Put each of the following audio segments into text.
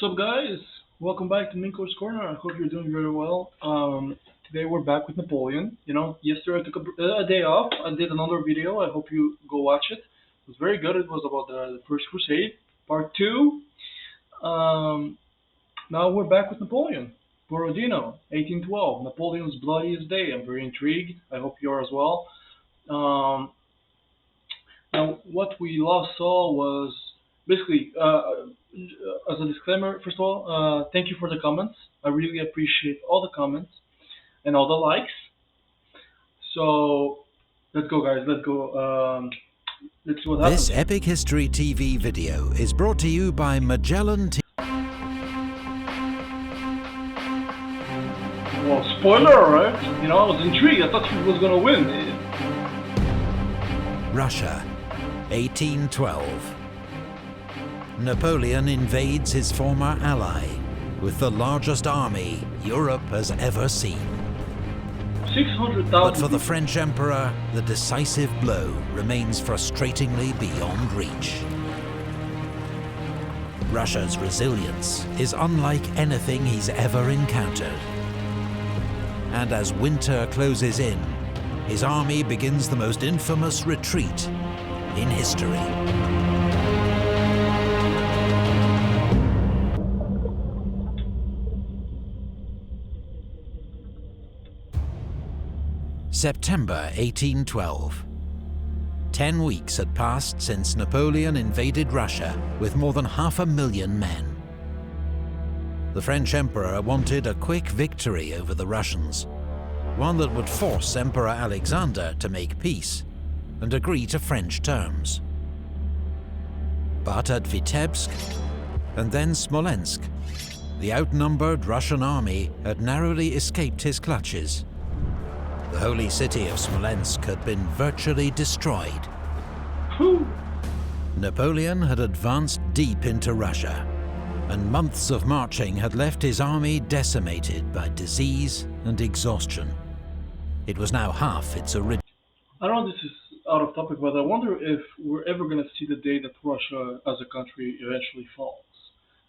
What's up, guys? Welcome back to Minko's Corner. I hope you're doing very well. Today we're back with Napoleon. Yesterday I took a day off. I did another video. I hope you go watch it. It was very good. It was about the First Crusade, part two. Um, Now we're back with Napoleon. Borodino, 1812, Napoleon's bloodiest day. I'm very intrigued. I hope you are as well. Um, Now, what we last saw was basically, as a disclaimer, first of all, thank you for the comments. I really appreciate all the comments and all the likes. So, let's go, guys. Let's go. Let's see what This happens. Epic History TV video is brought to you by Magellan Well, spoiler, right? I was intrigued. I thought he was gonna win. Russia, 1812. Napoleon invades his former ally with the largest army Europe has ever seen. 600,000. But for the French Emperor, the decisive blow remains frustratingly beyond reach. Russia's resilience is unlike anything he's ever encountered. And as winter closes in, his army begins the most infamous retreat in history. September 1812. 10 weeks had passed since Napoleon invaded Russia with more than 500,000 men. The French Emperor wanted a quick victory over the Russians, one that would force Emperor Alexander to make peace and agree to French terms. But at Vitebsk and then Smolensk, the outnumbered Russian army had narrowly escaped his clutches. The holy city of Smolensk had been virtually destroyed. Whew. Napoleon had advanced deep into Russia, and months of marching had left his army decimated by disease and exhaustion. It was now half its original. I know this is out of topic, but I wonder if we're ever going to see the day that Russia as a country eventually falls.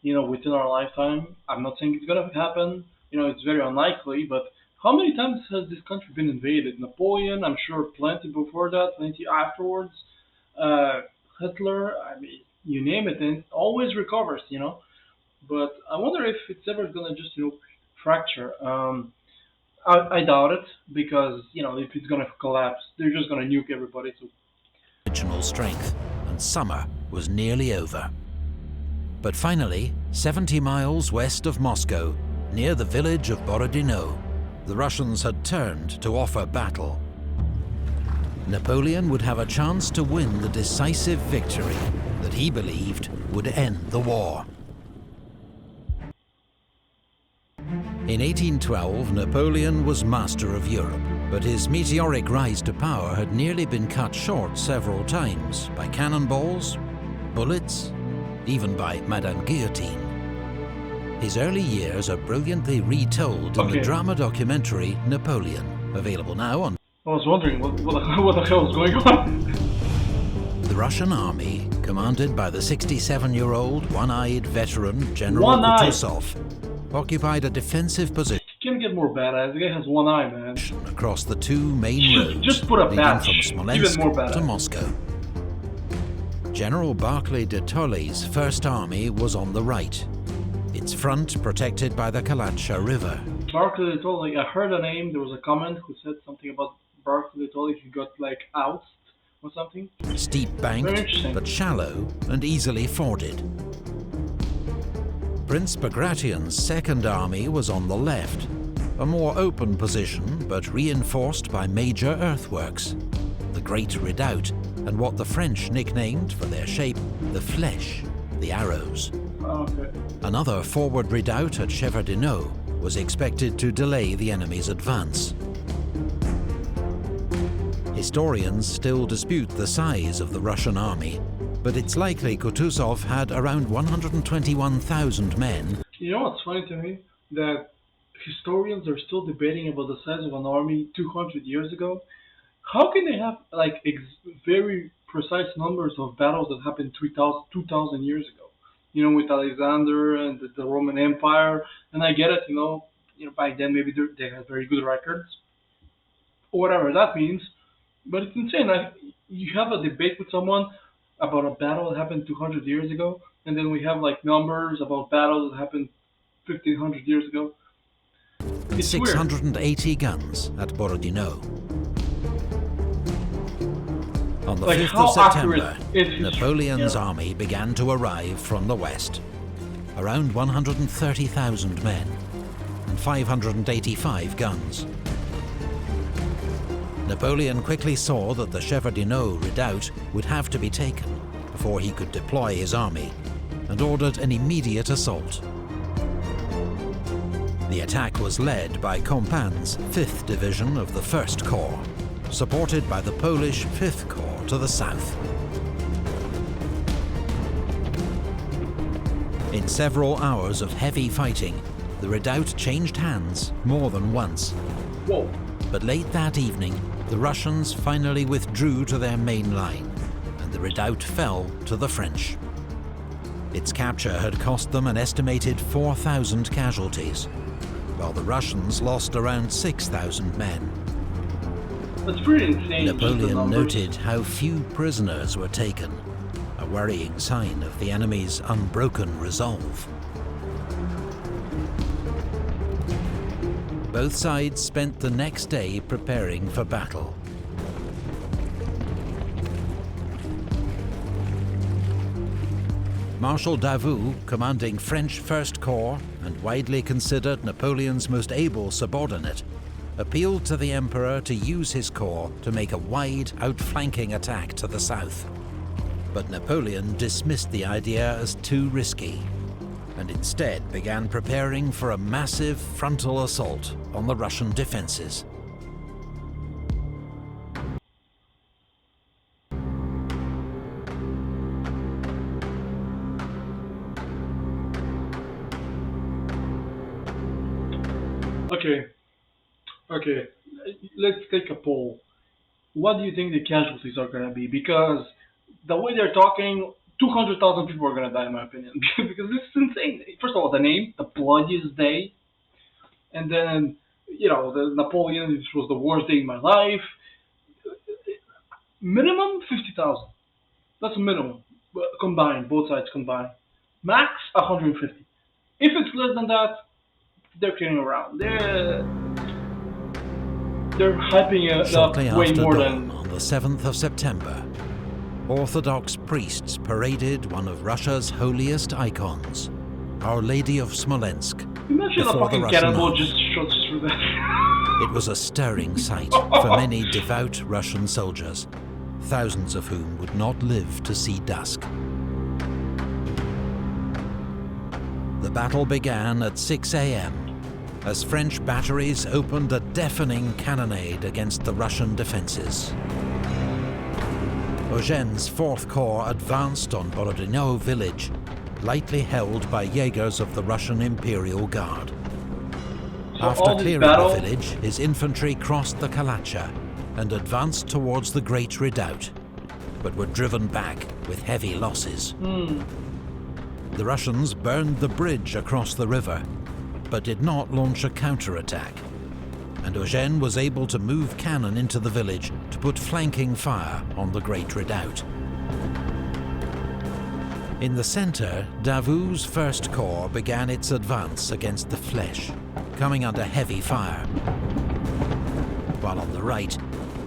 Within our lifetime. I'm not saying it's going to happen. It's very unlikely, but how many times has this country been invaded? Napoleon, I'm sure plenty before that, plenty afterwards. Uh, Hitler, I mean, you name it, and it always recovers. But I wonder if it's ever going to just, fracture. I doubt it because if it's gonna collapse, they're just gonna nuke everybody. So Original strength, and summer was nearly over. But finally, 70 miles west of Moscow, near the village of Borodino, the Russians had turned to offer battle. Napoleon would have a chance to win the decisive victory that he believed would end the war. In 1812, Napoleon was master of Europe, but his meteoric rise to power had nearly been cut short several times by cannonballs, bullets, even by Madame Guillotine. His early years are brilliantly retold in the drama documentary Napoleon, available now on. I was wondering what the hell was going on. The Russian army, commanded by the 67-year-old one-eyed veteran General Kutuzov, occupied a defensive position. Can't get more badass. The guy has one eye, man. Across the two main roads Just put a leading patch. from Smolensk Even more badass. to Moscow. General Barclay de Tolly's First Army was on the right, its front protected by the Kalatsha River. Barclay de Tolly, I heard a name. There was a comment who said something about Barclay de Tolly. He got ousted or something. Steep banked, but shallow and easily forded. Prince Bagration's Second Army was on the left, a more open position but reinforced by major earthworks, the Great Redoubt, and what the French nicknamed, for their shape, the Flèche, the arrows. Okay. Another forward redoubt at Shevardino was expected to delay the enemy's advance. Historians still dispute the size of the Russian army, but it's likely Kutuzov had around 121,000 men. You know what's funny to me? That historians are still debating about the size of an army 200 years ago. How can they have very precise numbers of battles that happened 2,000 years ago? with Alexander and the Roman Empire. And I get it, back then maybe they had very good records, or whatever that means. But it's insane. You have a debate with someone about a battle that happened 200 years ago, and then we have like numbers about battles that happened 1500 years ago. And 680 guns at Borodino. On the 5th of September, Napoleon's army began to arrive from the west. Around 130,000 men and 585 guns. Napoleon quickly saw that the Shevardino redoubt would have to be taken before he could deploy his army, and ordered an immediate assault. The attack was led by Compan's 5th Division of the 1st Corps, supported by the Polish 5th Corps to the south. In several hours of heavy fighting, the redoubt changed hands more than once. Whoa. But late that evening, the Russians finally withdrew to their main line, and the redoubt fell to the French. Its capture had cost them an estimated 4,000 casualties, while the Russians lost around 6,000 men. That's pretty insane. Napoleon noted how few prisoners were taken, a worrying sign of the enemy's unbroken resolve. Both sides spent the next day preparing for battle. Marshal Davout, commanding French 1st Corps and widely considered Napoleon's most able subordinate, appealed to the Emperor to use his corps to make a wide, outflanking attack to the south. But Napoleon dismissed the idea as too risky, and instead began preparing for a massive frontal assault on the Russian defenses. Okay, let's take a poll. What do you think the casualties are going to be? Because the way they're talking, 200,000 people are going to die, in my opinion. Because this is insane. First of all, the name, the bloodiest day. And then, the Napoleon, this was the worst day in my life. Minimum 50,000. That's a minimum. Combined, both sides combined. Max 150. If it's less than that, they're kidding around. They're hyping it up way more than... On the 7th of September, Orthodox priests paraded one of Russia's holiest icons, Our Lady of Smolensk. Imagine a fucking cannonball just shot through that. It was a stirring sight for many devout Russian soldiers, thousands of whom would not live to see dusk. The battle began at 6 a.m. as French batteries opened a deafening cannonade against the Russian defenses. Eugene's 4th Corps advanced on Borodino village, lightly held by Jaegers of the Russian Imperial Guard. After clearing the village, his infantry crossed the Kalacha and advanced towards the Great Redoubt, but were driven back with heavy losses. The Russians burned the bridge across the river, but did not launch a counterattack, and Eugene was able to move cannon into the village to put flanking fire on the Great Redoubt. In the centre, Davout's 1st Corps began its advance against the Fleches, coming under heavy fire. While on the right,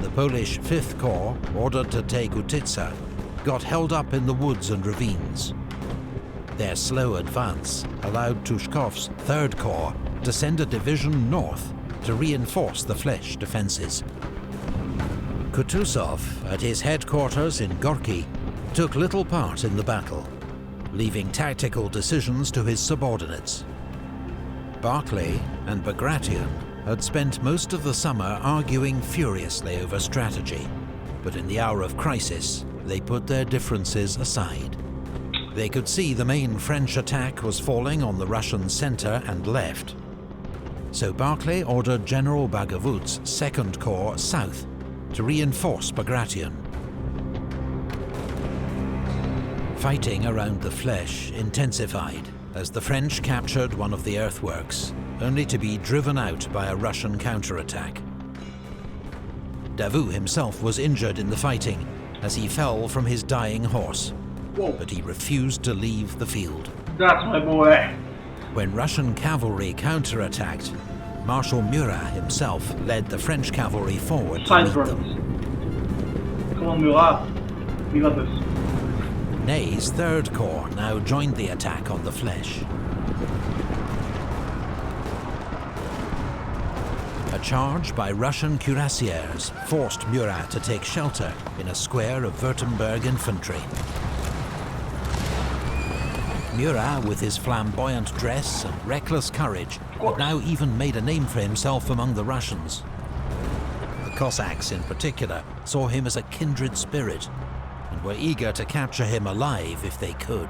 the Polish 5th Corps, ordered to take Utitsa, got held up in the woods and ravines. Their slow advance allowed Tushkov's 3rd Corps to send a division north to reinforce the Fleche defences. Kutuzov, at his headquarters in Gorky, took little part in the battle, leaving tactical decisions to his subordinates. Barclay and Bagration had spent most of the summer arguing furiously over strategy, but in the hour of crisis, they put their differences aside. They could see the main French attack was falling on the Russian centre and left. So Barclay ordered General Bagavout's 2nd Corps south to reinforce Bagration. Fighting around the Flèche intensified as the French captured one of the earthworks, only to be driven out by a Russian counterattack. Davout himself was injured in the fighting as he fell from his dying horse, but he refused to leave the field. That's my boy. When Russian cavalry counterattacked, Marshal Murat himself led the French cavalry forward to meet them. Come on, Murat. We got this. Ney's Third Corps now joined the attack on the Flèche. A charge by Russian cuirassiers forced Murat to take shelter in a square of Württemberg infantry. Murat, with his flamboyant dress and reckless courage, had now even made a name for himself among the Russians. The Cossacks in particular saw him as a kindred spirit and were eager to capture him alive if they could.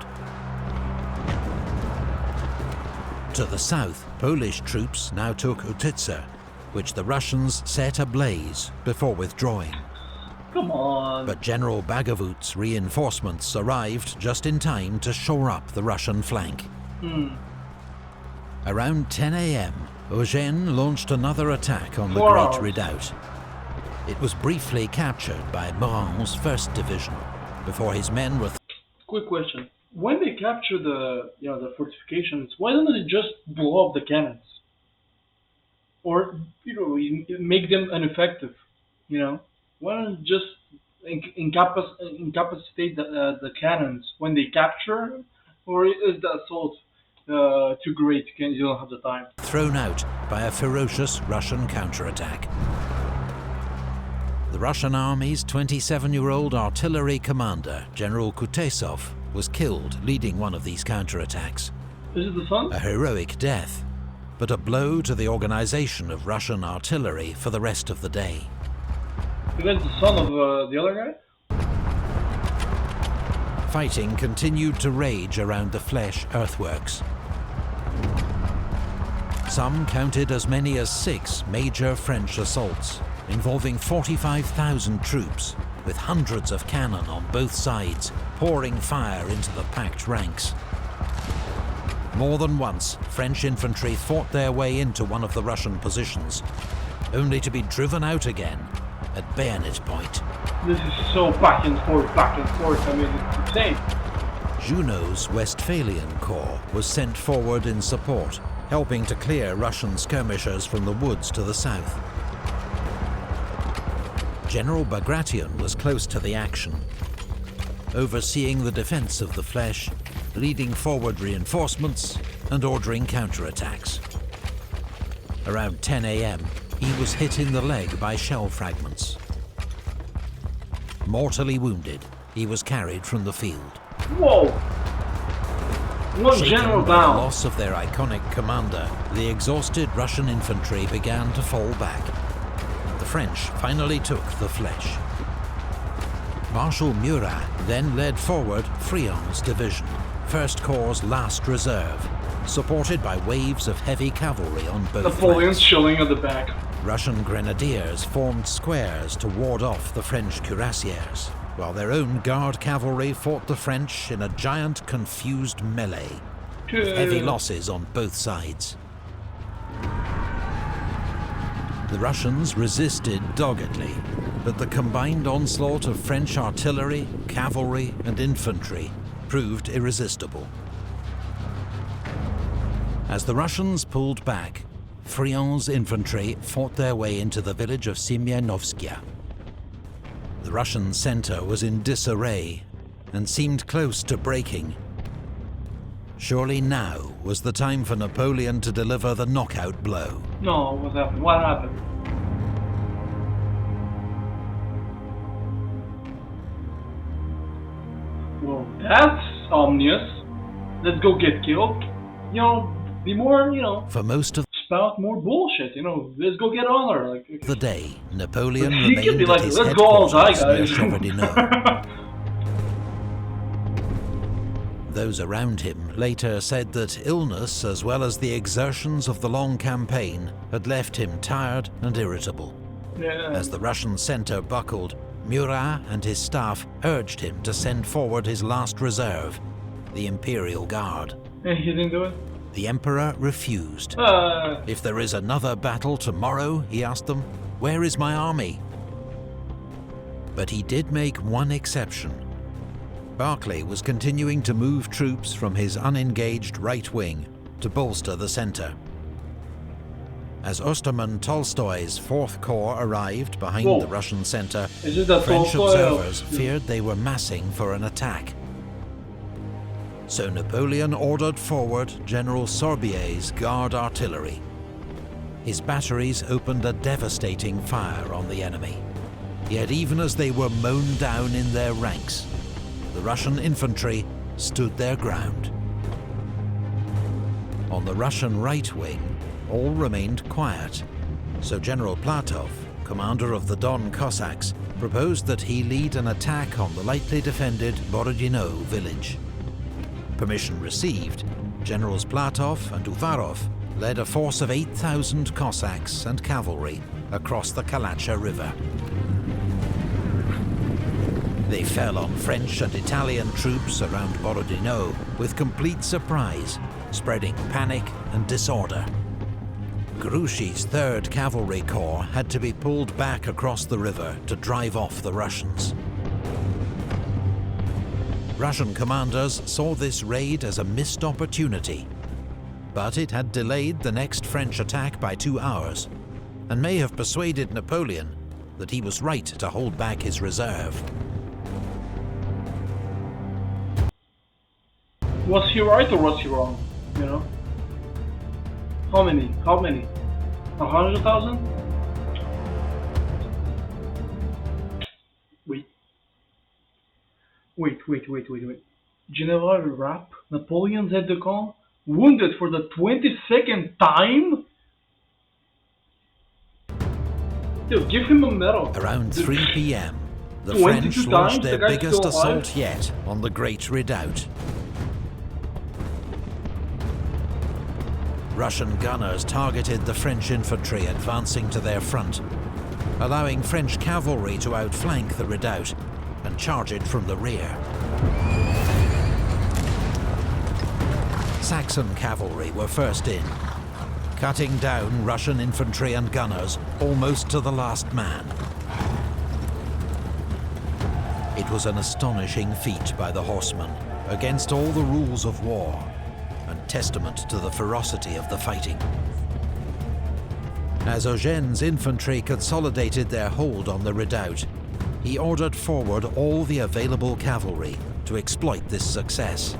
To the south, Polish troops now took Utitsa, which the Russians set ablaze before withdrawing. Come on. But General Bagavut's reinforcements arrived just in time to shore up the Russian flank. Around 10 a.m., Eugène launched another attack on the Great Redoubt. It was briefly captured by Morand's 1st Division before his men were... Quick question. When they capture the fortifications, why don't they just blow up the cannons? Or, make them ineffective, Why don't you just incapacitate the cannons when they capture? Or is the assault too great? You don't have the time. Thrown out by a ferocious Russian counterattack. The Russian army's 27-year-old artillery commander, General Kutesov, was killed leading one of these counterattacks. Is it the son? A heroic death, but a blow to the organization of Russian artillery for the rest of the day. Is that the son of the other guy? Fighting continued to rage around the Flèche earthworks. Some counted as many as 6 major French assaults, involving 45,000 troops, with hundreds of cannon on both sides, pouring fire into the packed ranks. More than once, French infantry fought their way into one of the Russian positions, only to be driven out again at bayonet point. This is so back and forth, I mean, it's insane. Junot's Westphalian Corps was sent forward in support, helping to clear Russian skirmishers from the woods to the south. General Bagration was close to the action, overseeing the defense of the Flèche, leading forward reinforcements and ordering counterattacks. Around 10 a.m., he was hit in the leg by shell fragments. Mortally wounded, he was carried from the field. Whoa! One Shaken general by down. the loss of their iconic commander, the exhausted Russian infantry began to fall back. The French finally took the Flèche. Marshal Murat then led forward Friant's division, 1st Corps' last reserve, supported by waves of heavy cavalry on both Napoleon's flanks. chilling at the back. Russian grenadiers formed squares to ward off the French cuirassiers, while their own guard cavalry fought the French in a giant confused melee, with heavy losses on both sides. The Russians resisted doggedly, but the combined onslaught of French artillery, cavalry and infantry proved irresistible. As the Russians pulled back, Friant's infantry fought their way into the village of Semyonovskaya. The Russian center was in disarray and seemed close to breaking. Surely now was the time for Napoleon to deliver the knockout blow. No, what happened? What happened? Well, that's ominous. Let's go get killed. Be more, For most of spout more bullshit, let's go get honor. Like, the day, Napoleon He could remained be at like, his let's go all die, headquarters near guys. Borodino. Those around him later said that illness, as well as the exertions of the long campaign, had left him tired and irritable. Yeah. As the Russian center buckled, Murat and his staff urged him to send forward his last reserve, the Imperial Guard. And he didn't do it? The Emperor refused. If there is another battle tomorrow, he asked them, where is my army? But he did make one exception. Barclay was continuing to move troops from his unengaged right wing to bolster the center. As Osterman Tolstoy's 4th Corps arrived behind the Russian center, French observers feared they were massing for an attack. So Napoleon ordered forward General Sorbier's Guard artillery. His batteries opened a devastating fire on the enemy. Yet even as they were mown down in their ranks, the Russian infantry stood their ground. On the Russian right wing, all remained quiet, so General Platov, commander of the Don Cossacks, proposed that he lead an attack on the lightly defended Borodino village. Permission received, Generals Platov and Uvarov led a force of 8,000 Cossacks and cavalry across the Kalacha River. They fell on French and Italian troops around Borodino with complete surprise, spreading panic and disorder. Grouchy's 3rd Cavalry Corps had to be pulled back across the river to drive off the Russians. Russian commanders saw this raid as a missed opportunity, but it had delayed the next French attack by 2 hours, and may have persuaded Napoleon that he was right to hold back his reserve. Was he right or was he wrong? You know? How many? 100,000? Wait. General Rapp, Napoleon's aide-de-camp, wounded for the 22nd time? Dude, give him a medal. Around 3 p.m., the French launched their biggest assault yet on the Great Redoubt. Russian gunners targeted the French infantry advancing to their front, allowing French cavalry to outflank the redoubt and charge it from the rear. Saxon cavalry were first in, cutting down Russian infantry and gunners almost to the last man. It was an astonishing feat by the horsemen, against all the rules of war, and testament to the ferocity of the fighting. As Eugene's infantry consolidated their hold on the redoubt, he ordered forward all the available cavalry to exploit this success.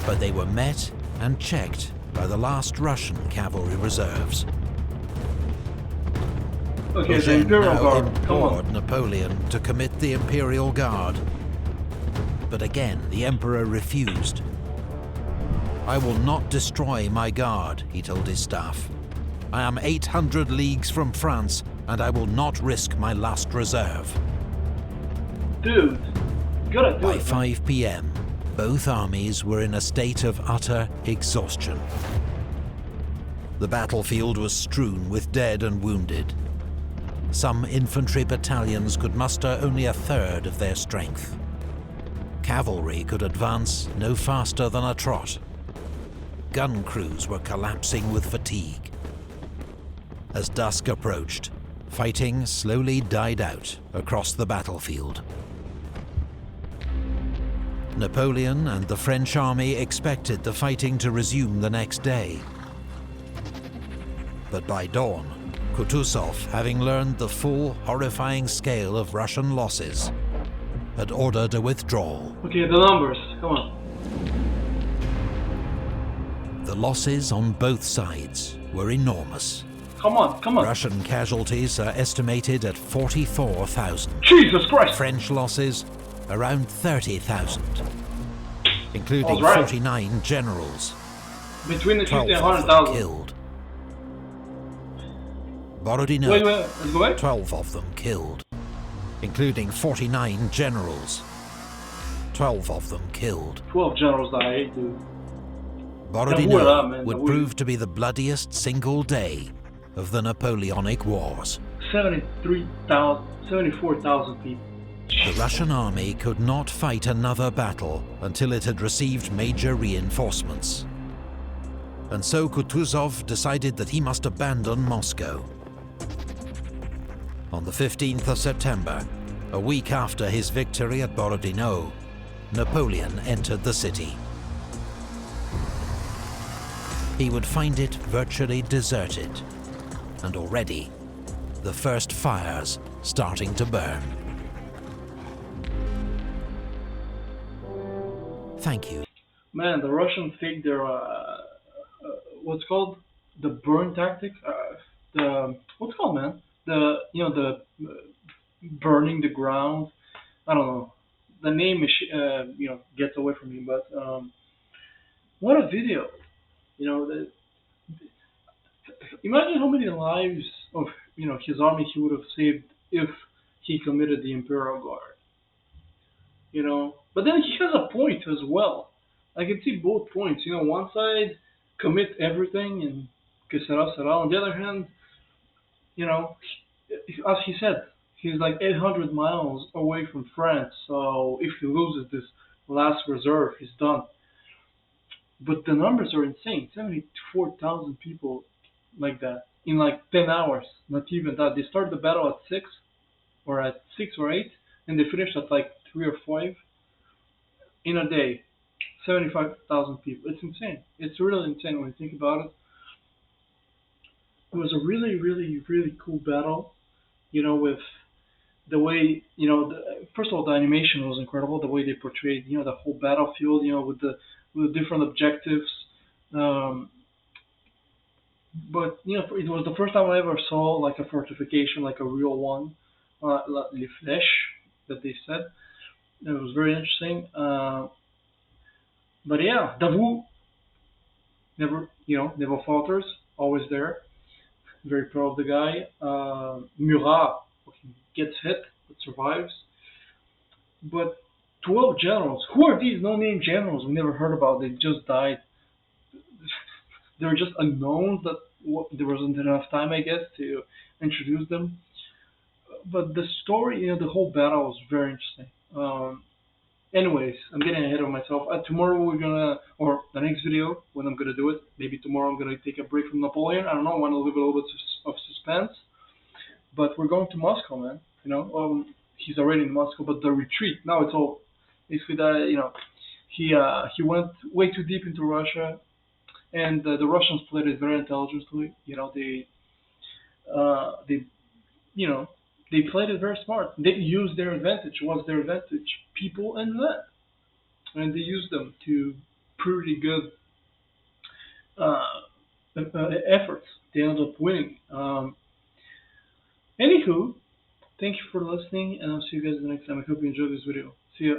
But they were met and checked by the last Russian cavalry reserves. Okay, Eugene the Imperial now Guard. implored Napoleon to commit the Imperial Guard. But again, the Emperor refused. "I will not destroy my guard," he told his staff. "I am 800 leagues from France, and I will not risk my last reserve." Dude, you gotta do By it. 5 p.m., both armies were in a state of utter exhaustion. The battlefield was strewn with dead and wounded. Some infantry battalions could muster only a third of their strength. Cavalry could advance no faster than a trot. Gun crews were collapsing with fatigue. As dusk approached, fighting slowly died out across the battlefield. Napoleon and the French army expected the fighting to resume the next day. But by dawn, Kutuzov, having learned the full, horrifying scale of Russian losses, had ordered a withdrawal. Okay, the numbers, come on. The losses on both sides were enormous. Come on. Russian casualties are estimated at 44,000. Jesus Christ! French losses around 30,000, including All right. 49 generals, Between the 12 50 and of them 100,000. killed. Borodino, Wait, let's go back. 12 of them killed, including 49 generals, 12 of them killed. 12 generals died, dude. Borodino man. would prove to be the bloodiest single day of the Napoleonic Wars. 74,000 people. The Russian army could not fight another battle until it had received major reinforcements. And so Kutuzov decided that he must abandon Moscow. On the 15th of September, a week after his victory at Borodino, Napoleon entered the city. He would find it virtually deserted, and already the first fires starting to burn. Thank you. Man, the Russians take their what's called the burn tactic. The what's it called, man? The burning the ground. I don't know. The name is gets away from me, but what a video. Imagine how many lives of his army he would have saved if he committed the Imperial Guard. But then he has a point as well. I can see both points. One side commit everything and que sera sera. On the other hand, as he said, he's like 800 miles away from France. So if he loses this last reserve, he's done. But the numbers are insane. 74,000 people like that in like 10 hours. Not even that. They started the battle at 6 or 8, and they finished at like 3 or 5 in a day. 75,000 people. It's insane. It's really insane when you think about it. It was a really, really, really cool battle. With the way, first of all, the animation was incredible. The way they portrayed, the whole battlefield, with the different objectives. But it was the first time I ever saw like a fortification, like a real one, les flèches that they said. It was very interesting. But yeah, Davout never falters, always there. Very proud of the guy. Murat gets hit but survives. But 12 generals. Who are these no-name generals we never heard about? They just died. They're just unknowns that there wasn't enough time, I guess, to introduce them. But the story, the whole battle was very interesting. Anyways, I'm getting ahead of myself. Tomorrow or the next video when I'm gonna do it. Maybe tomorrow I'm gonna take a break from Napoleon. I don't know. I want to leave a little bit of suspense. But we're going to Moscow, man. He's already in Moscow, but the retreat now it's all basically that he went way too deep into Russia, and the Russians played it very intelligently. They played it very smart. They used their advantage. What's their advantage? People and men. And they used them to pretty good efforts. They ended up winning. Anywho, thank you for listening, and I'll see you guys the next time. I hope you enjoyed this video.